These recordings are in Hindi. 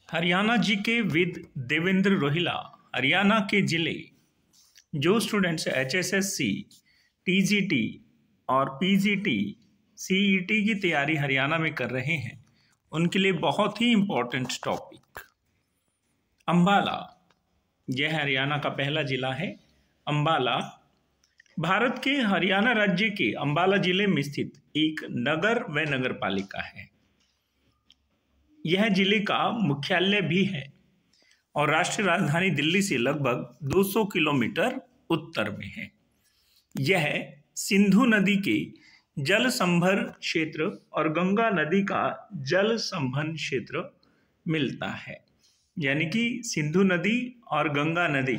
Haryana GK with Devendra Rohila. हरियाणा के जिले जो स्टूडेंट्स एचएसएससी, टीजीटी और पीजीटी, सीईटी की तैयारी हरियाणा में कर रहे हैं उनके लिए बहुत ही इम्पोर्टेंट टॉपिक। अंबाला, यह हरियाणा का पहला जिला है। अंबाला भारत के हरियाणा राज्य के अंबाला जिले में स्थित एक नगर व नगर पालिका है। यह जिले का मुख्यालय भी है और राष्ट्रीय राजधानी दिल्ली से लगभग 200 किलोमीटर उत्तर में है। यह सिंधु नदी के जल संभर क्षेत्र और गंगा नदी का जल संभन क्षेत्र मिलता है, यानी कि सिंधु नदी और गंगा नदी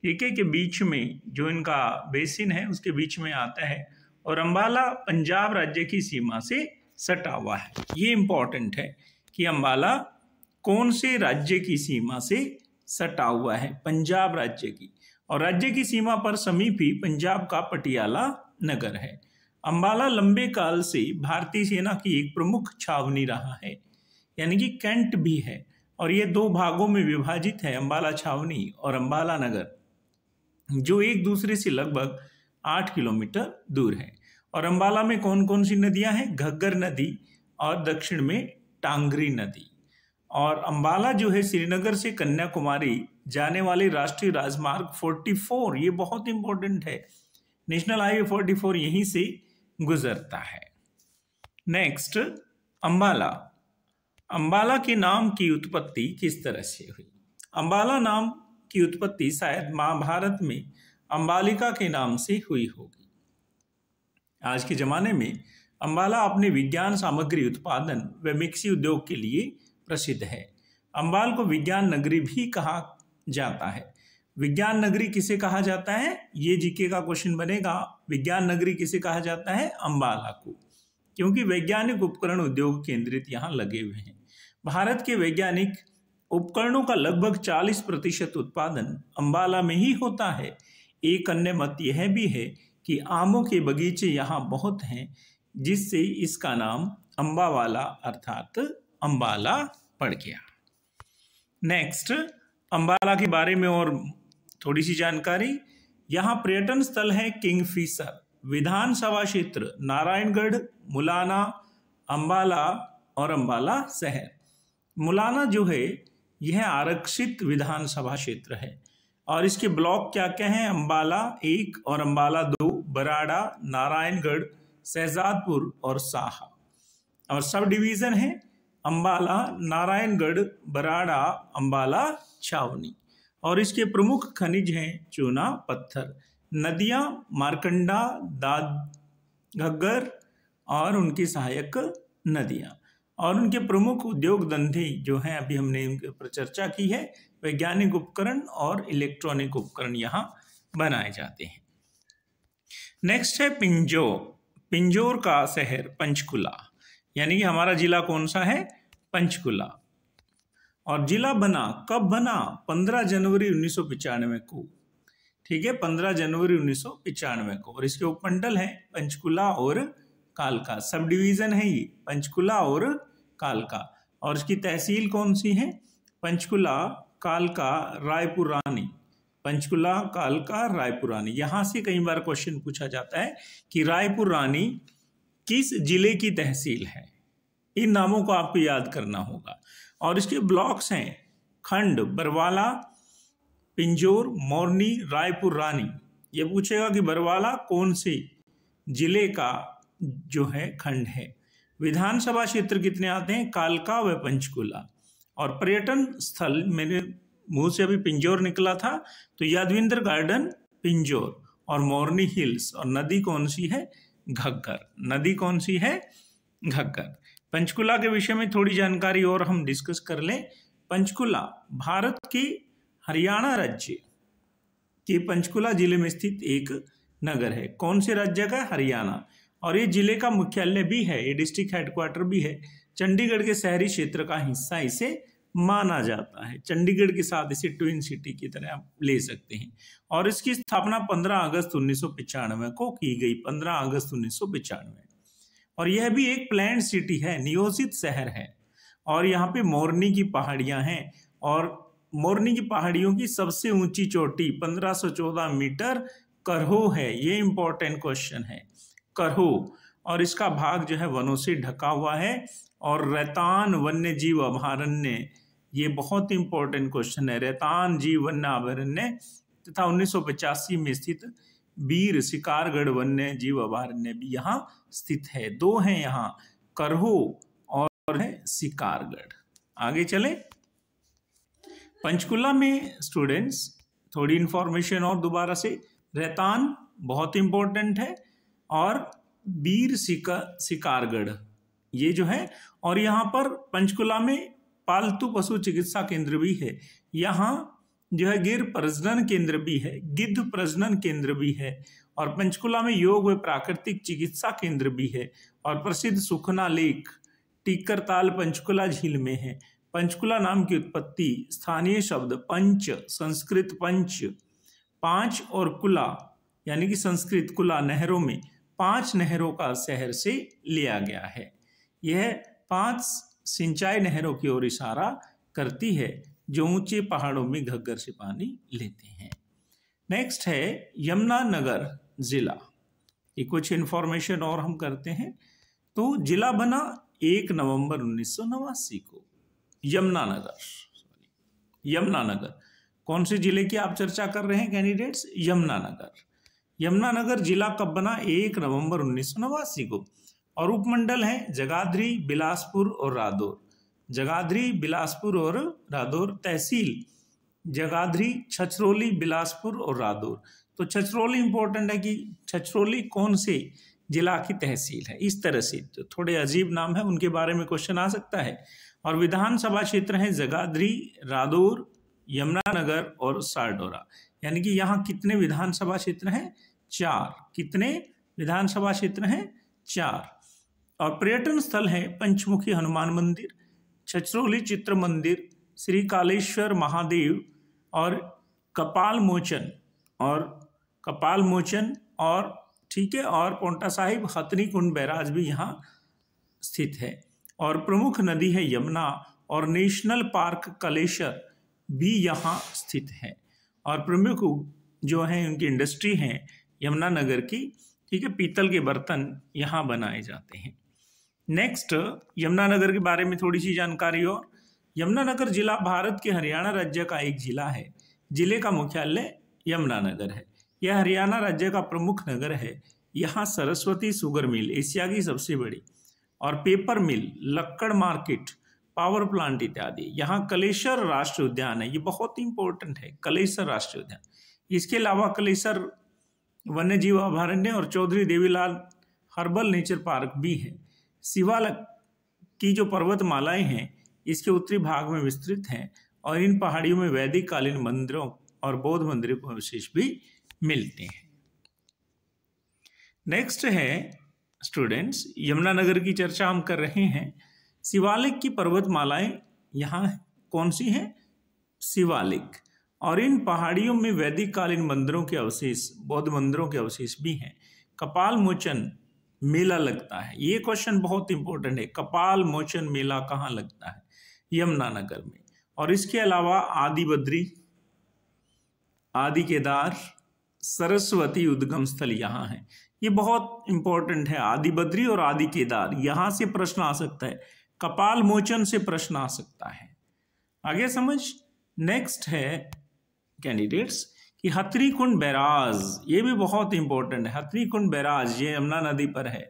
ठीक है के बीच में जो इनका बेसिन है उसके बीच में आता है और अंबाला पंजाब राज्य की सीमा से सटा हुआ है। ये इंपॉर्टेंट है कि अंबाला कौन से राज्य की सीमा से सटा हुआ है, पंजाब राज्य की, और राज्य की सीमा पर समीप ही पंजाब का पटियाला नगर है। अंबाला लंबे काल से भारतीय सेना की एक प्रमुख छावनी रहा है, यानी कि कैंट भी है, और ये दो भागों में विभाजित है, अंबाला छावनी और अंबाला नगर, जो एक दूसरे से लगभग 8 किलोमीटर दूर है। और अंबाला में कौन कौन सी नदियां हैं? घग्गर नदी और दक्षिण में टांगरी नदी। और अंबाला जो है श्रीनगर से कन्याकुमारी जाने वाले राष्ट्रीय राजमार्ग 44, ये बहुत इंपॉर्टेंट है, नेशनल हाईवे 44 यहीं से गुजरता है। नेक्स्ट, अंबाला। अंबाला के नाम की उत्पत्ति किस तरह से हुई? अंबाला नाम की उत्पत्ति शायद महाभारत में अंबालिका के नाम से हुई होगी। आज के जमाने में अंबाला अपने विज्ञान सामग्री उत्पादन व मिक्सी उद्योग के लिए प्रसिद्ध है। अंबाल को विज्ञान नगरी भी कहा जाता है। विज्ञान नगरी किसे कहा जाता है? ये जीके का क्वेश्चन बनेगा। विज्ञान नगरी किसे कहा जाता है? अंबाला को, क्योंकि वैज्ञानिक उपकरण उद्योग केंद्रित यहाँ लगे हुए हैं। भारत के वैज्ञानिक उपकरणों का लगभग 40% उत्पादन अंबाला में ही होता है। एक अन्य मत यह भी है कि आमों के बगीचे यहाँ बहुत हैं, जिससे इसका नाम अंबावाला अर्थात अंबाला पड़ गया। नेक्स्ट, अंबाला के बारे में और थोड़ी सी जानकारी। यहाँ पर्यटन स्थल है किंगफिशर, विधानसभा क्षेत्र नारायणगढ़, मुलाना, अंबाला और अंबाला शहर। मुलाना जो है यह आरक्षित विधानसभा क्षेत्र है और इसके ब्लॉक क्या क्या हैं? अंबाला 1 और अंबाला 2, बराड़ा, नारायणगढ़, शहजादपुर और साहा। और सब डिवीजन है अंबाला, नारायणगढ़, बराड़ा, अंबाला, छावनी। और इसके प्रमुख खनिज हैं चूना पत्थर, नदियां मारकंडा, दाद, घग्गर और उनकी सहायक नदियां। और उनके प्रमुख उद्योग धंधे जो हैं अभी हमने इनके पर चर्चा की है, वैज्ञानिक उपकरण और इलेक्ट्रॉनिक उपकरण यहाँ बनाए जाते हैं। नेक्स्ट है पिंजौर। पिंजौर का शहर पंचकुला, यानी कि हमारा जिला कौन सा है? पंचकुला। और जिला बना कब बना? 15 जनवरी 1995 को, ठीक है, 15 जनवरी 1995 को। और इसके उपमंडल है पंचकुला और कालका, सब डिवीजन है ये पंचकुला और कालका। और इसकी तहसील कौन सी है? पंचकुला, कालका, रायपुर रानी। पंचकुला, कालका, रायपुर रानी। यहाँ से कई बार क्वेश्चन पूछा जाता है कि रायपुर रानी किस जिले की तहसील है। इन नामों को आपको याद करना होगा। और इसके ब्लॉक्स हैं खंड बरवाला, पिंजौर, मोरनी, रायपुर रानी। ये पूछेगा कि बरवाला कौन से जिले का जो है खंड है। विधानसभा क्षेत्र कितने आते हैं? कालका व पंचकुला। और पर्यटन स्थल, मेरे मुंह से अभी पिंजौर निकला था तो यादविंद्र गार्डन पिंजौर और मोरनी हिल्स। और नदी कौन सी है? घग्गर। नदी कौन सी है? घग्गर। पंचकुला के विषय में थोड़ी जानकारी और हम डिस्कस कर लें। पंचकुला भारत के हरियाणा राज्य के पंचकुला जिले में स्थित एक नगर है। कौन से राज्य का? हरियाणा। और ये जिले का मुख्यालय भी है, ये डिस्ट्रिक्ट हेडक्वार्टर भी है। चंडीगढ़ के शहरी क्षेत्र का हिस्सा इसे माना जाता है। चंडीगढ़ के साथ इसे ट्विन सिटी की तरह आप ले सकते हैं। और इसकी स्थापना 15 अगस्त 1995 को की गई, 15 अगस्त 1995। और यह भी एक प्लान्ड सिटी है, नियोजित शहर है। और यहाँ पे मोरनी की पहाड़ियाँ हैं, और मोरनी की पहाड़ियों की सबसे ऊंची चोटी 1514 मीटर करहो है। ये इंपॉर्टेंट क्वेश्चन है, करहो। और इसका भाग जो है वनों से ढका हुआ है। और रैतान वन्य जीव अभयारण्य, ये बहुत इंपॉर्टेंट क्वेश्चन है। रैतान जीव वन्य अभयारण्य तथा 1985 में स्थित वीर शिकारगढ़ वन्य जीव अभयारण्य भी यहाँ स्थित है। दो हैं यहाँ, करहो और है शिकारगढ़। आगे चले। पंचकुला में स्टूडेंट्स थोड़ी इंफॉर्मेशन और दोबारा से, रैतान बहुत इंपॉर्टेंट है, और वीर शिकारगढ़ ये जो है, और यहाँ पर पंचकुला में पालतू पशु चिकित्सा केंद्र भी है। यहाँ जो है गिर प्रजनन केंद्र भी है, गिद्ध प्रजनन केंद्र भी है, और पंचकुला में योग व प्राकृतिक चिकित्सा केंद्र भी है। और प्रसिद्ध सुखना लेक टीकर ताल पंचकुला झील में है। पंचकुला नाम की उत्पत्ति स्थानीय शब्द पंच, संस्कृत पंच, पांच, और कुला यानी कि संस्कृत कुला, नहरों में 5 नहरों का शहर से लिया गया है। यह 5 सिंचाई नहरों की ओर इशारा करती है जो ऊंचे पहाड़ों में घग्गर से पानी लेते हैं। नेक्स्ट है यमुनानगर जिला। ये कुछ इंफॉर्मेशन और हम करते हैं। तो जिला बना 1 नवंबर 1989 को। यमुनानगर, यमुनानगर कौन से जिले की आप चर्चा कर रहे हैं कैंडिडेट्स? यमुनानगर। यमुनानगर जिला कब बना? 1 नवंबर 1989 को। और उपमंडल हैं जगाधरी, बिलासपुर और रादौर। जगाधरी, बिलासपुर और रादौर। तहसील जगाधरी, छछरौली, बिलासपुर और रादौर। तो छछरौली इंपॉर्टेंट है कि छछरौली कौन से जिला की तहसील है। इस तरह से जो थोड़े अजीब नाम है उनके बारे में क्वेश्चन आ सकता है। और विधानसभा क्षेत्र है जगाधरी, रादौर, यमुनानगर और सारडोरा। यानी कि यहाँ कितने विधानसभा क्षेत्र हैं? 4। कितने विधानसभा क्षेत्र हैं? 4। और पर्यटन स्थल है पंचमुखी हनुमान मंदिर, छछरौली चित्र मंदिर, श्री कालेश्वर महादेव और कपाल मोचन और ठीक है, और पोंटा साहिब, हथनी कुंड बैराज भी यहाँ स्थित है। और प्रमुख नदी है यमुना, और नेशनल पार्क कलेश्वर भी यहाँ स्थित है। और प्रमुख जो है उनकी इंडस्ट्री है यमुनानगर की, ठीक है, पीतल के बर्तन यहाँ बनाए जाते हैं। नेक्स्ट, यमुनानगर के बारे में थोड़ी सी जानकारी और। यमुनानगर जिला भारत के हरियाणा राज्य का एक जिला है। जिले का मुख्यालय यमुनानगर है। यह हरियाणा राज्य का प्रमुख नगर है। यहाँ सरस्वती शुगर मिल एशिया की सबसे बड़ी, और पेपर मिल, लक्कड़ मार्केट, पावर प्लांट इत्यादि। यहाँ कलेसर राष्ट्रीय उद्यान है, ये बहुत इंपॉर्टेंट है, कलेसर राष्ट्रीय उद्यान। इसके अलावा कलेसर वन्य जीव अभयारण्य और Chaudhary Devi Lal herbal nature park भी है। शिवालक की जो पर्वतमालाएं हैं इसके उत्तरी भाग में विस्तृत हैं, और इन पहाड़ियों में वैदिक कालीन मंदिरों और बौद्ध मंदिरों के अवशेष भी मिलते हैं। नेक्स्ट है स्टूडेंट्स, यमुनानगर की चर्चा हम कर रहे हैं। शिवालिक की पर्वतमालाएं यहाँ कौन सी हैं? शिवालिक। और इन पहाड़ियों में वैदिक कालीन मंदिरों के अवशेष, बौद्ध मंदिरों के अवशेष भी हैं। कपाल मोचन मेला लगता है, ये क्वेश्चन बहुत इंपॉर्टेंट है। कपाल मोचन मेला कहाँ लगता है? यमुनानगर में। और इसके अलावा आदि बद्री, आदि केदार, सरस्वती उद्गम स्थल यहाँ है। ये बहुत इंपॉर्टेंट है, आदि बद्री और आदि केदार। यहाँ से प्रश्न आ सकता है, कपाल मोचन से प्रश्न आ सकता है। आगे समझ। नेक्स्ट है कैंडिडेट्स कि हथनी कुंड बैराज, ये भी बहुत इंपॉर्टेंट है। हथनी कुंड बैराज ये यमुना नदी पर है।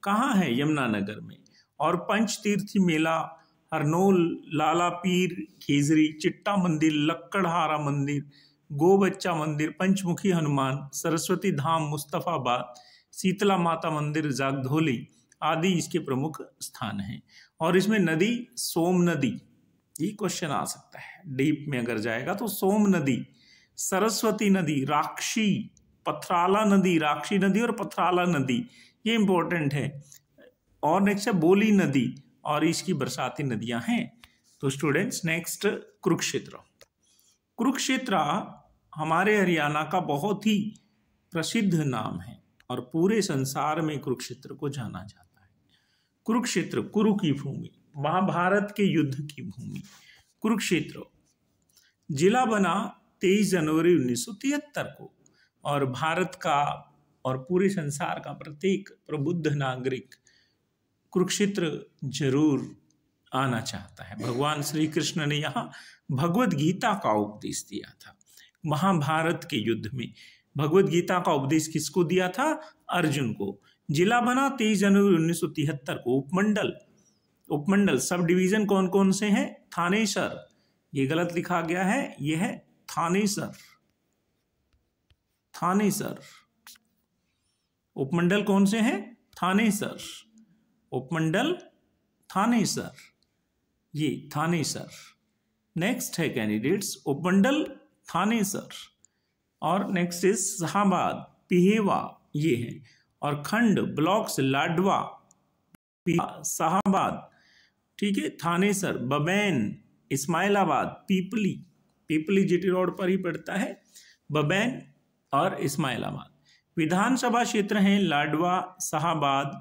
कहाँ है? यमुनानगर में। और पंचतीर्थी मेला, हरनोल, लाला पीर खेजरी, चिट्टा मंदिर, लक्कड़हारा मंदिर, गो बच्चा मंदिर, पंचमुखी हनुमान, सरस्वती धाम मुस्तफाबाद, शीतला माता मंदिर जागधोली आदि इसके प्रमुख स्थान हैं। और इसमें नदी सोम नदी, ये क्वेश्चन आ सकता है डीप में अगर जाएगा तो। सोम नदी, सरस्वती नदी, राक्षी, पथराला नदी, राक्षी नदी और पथराला नदी, ये इंपॉर्टेंट है। और नेक्स्ट है बोली नदी, और इसकी बरसाती नदियां हैं। तो स्टूडेंट्स नेक्स्ट कुरुक्षेत्र। कुरुक्षेत्र हमारे हरियाणा का बहुत ही प्रसिद्ध नाम है, और पूरे संसार में कुरुक्षेत्र को जाना जाता है। कुरुक्षेत्र, कुरु की भूमि, महाभारत के युद्ध की भूमि कुरुक्षेत्र जिला बना 23 जनवरी 1973 को, और भारत का और पूरे संसार का प्रत्येक प्रबुद्ध नागरिक कुरुक्षेत्र जरूर आना चाहता है। भगवान श्री कृष्ण ने यहाँ भगवत गीता का उपदेश दिया था। महाभारत के युद्ध में भगवत गीता का उपदेश किसको दिया था? अर्जुन को। जिला बना 23 जनवरी 1973 को। उपमंडल सब डिवीजन कौन कौन से हैं? थानेसर, ये गलत लिखा गया है, ये है थानेसर। उपमंडल कौन से हैं? थानेसर। उपमंडल थानेसर, ये थानेसर। नेक्स्ट है कैंडिडेट्स उपमंडल थानेसर, और नेक्स्ट इज शाहबाद, पिहेवा, ये है। और खंड ब्लॉक्स लाडवा, शाहबाद, ठीक है, थानेसर, बबैन, इस्माइलाबाद, पीपली जीटी रोड पर ही पड़ता है, बबैन और इस्माइलाबाद। विधानसभा क्षेत्र हैं लाडवा, शाहबाद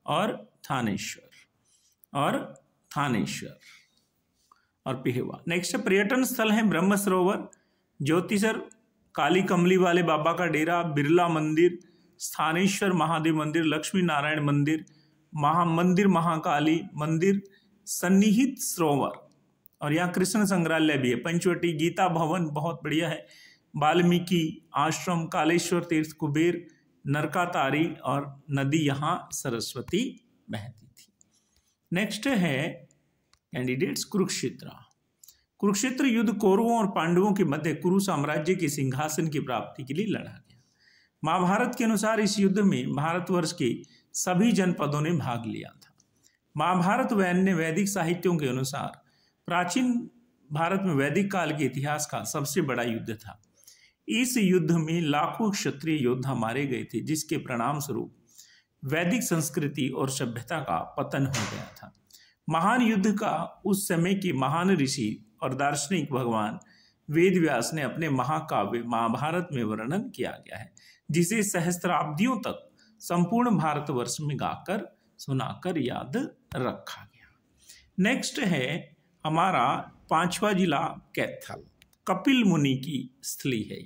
और थानेश्वर और पिहेवा। नेक्स्ट पर्यटन स्थल है ब्रह्म सरोवर, ज्योतिसर, काली कमली वाले बाबा का डेरा, बिरला मंदिर, स्थानेश्वर महादेव मंदिर, लक्ष्मी नारायण मंदिर, महाकाली मंदिर, सन्निहित सरोवर, और यहाँ कृष्ण संग्रहालय भी है, पंचवटी, गीता भवन बहुत बढ़िया है, वाल्मीकि आश्रम, कालेश्वर तीर्थ, कुबेर, नरकातारी, और नदी यहाँ सरस्वती बहती थी। नेक्स्ट है कैंडिडेट्स कुरुक्षेत्र युद्ध कौरवों और पांडवों के मध्य कुरु साम्राज्य के सिंहासन की प्राप्ति के लिए लड़ा गया। महाभारत के अनुसार इस युद्ध में भारतवर्ष के सभी जनपदों ने भाग लिया था। महाभारत व अन्य वैदिक साहित्यों के अनुसार प्राचीन भारत में वैदिक काल के इतिहास का सबसे बड़ा युद्ध था। इस युद्ध में लाखों क्षत्रिय योद्धा मारे गए थे, जिसके परिणाम स्वरूप वैदिक संस्कृति और सभ्यता का पतन हो गया था। महान युद्ध का उस समय के महान ऋषि और दार्शनिक भगवान वेदव्यास ने अपने महाकाव्य महाभारत में वर्णन किया गया है, जिसे सहस्त्राब्दियों तक संपूर्ण भारतवर्ष में गाकर सुनाकर याद रखा गया। नेक्स्ट है हमारा 5वां जिला कैथल, कपिल मुनि की स्थली है।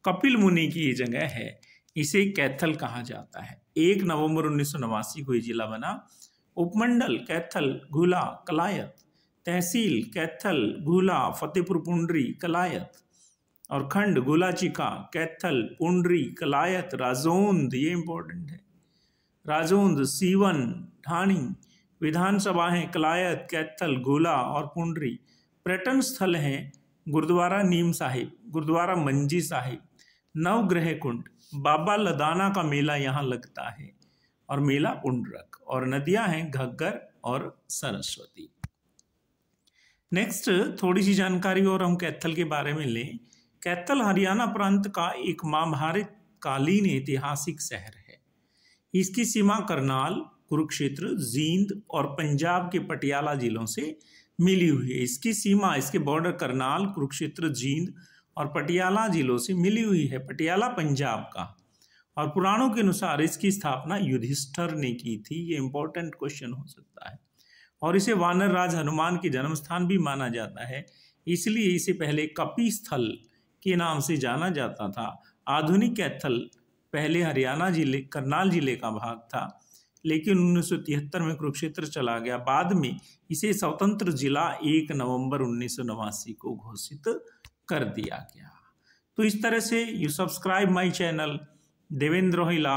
कपिल मुनि की ये जगह है, इसे कैथल कहा जाता है। 1 नवंबर 1989 को ये जिला बना। उपमंडल कैथल, घुला, कलायत, तहसील कैथल, घुला, फतेहपुर पुंडरी, कलायत, और खंड गुलाचिका, कैथल, पुंडरी, कलायत, राजौंद, ये इंपॉर्टेंट है, राजौंद, सीवन, ढाणी। विधानसभा है कलायत, कैथल, घुला और पुंडरी। पर्यटन स्थल हैं गुरुद्वारा नीम साहिब, गुरुद्वारा मंजी साहिब, नवग्रह कुंड, बाबा लदाना का मेला यहाँ लगता है, और मेला पुंडरक, और नदियां हैं घग्गर और सरस्वती। नेक्स्ट थोड़ी सी जानकारी और हम कैथल के बारे में लें। कैथल हरियाणा प्रांत का एक महाभारत कालीन ऐतिहासिक शहर है। इसकी सीमा करनाल, कुरुक्षेत्र, जींद और पंजाब के पटियाला जिलों से मिली हुई है। इसकी सीमा, इसके बॉर्डर करनाल, कुरुक्षेत्र, जींद और पटियाला जिलों से मिली हुई है। पटियाला पंजाब का, और पुराणों के अनुसार इसकी स्थापना युधिष्ठिर ने की थी। ये इंपॉर्टेंट क्वेश्चन हो सकता है। और इसे वानर राज हनुमान के जन्म स्थान भी माना जाता है, इसलिए इसे पहले कपि स्थल के नाम से जाना जाता था। आधुनिक कैथल पहले हरियाणा जिले, करनाल जिले का भाग था, लेकिन 1973 में कुरुक्षेत्र चला गया। बाद में इसे स्वतंत्र जिला 1 नवंबर 1989 को घोषित कर दिया गया। तो इस तरह से you subscribe my channel Devendra Rohilla.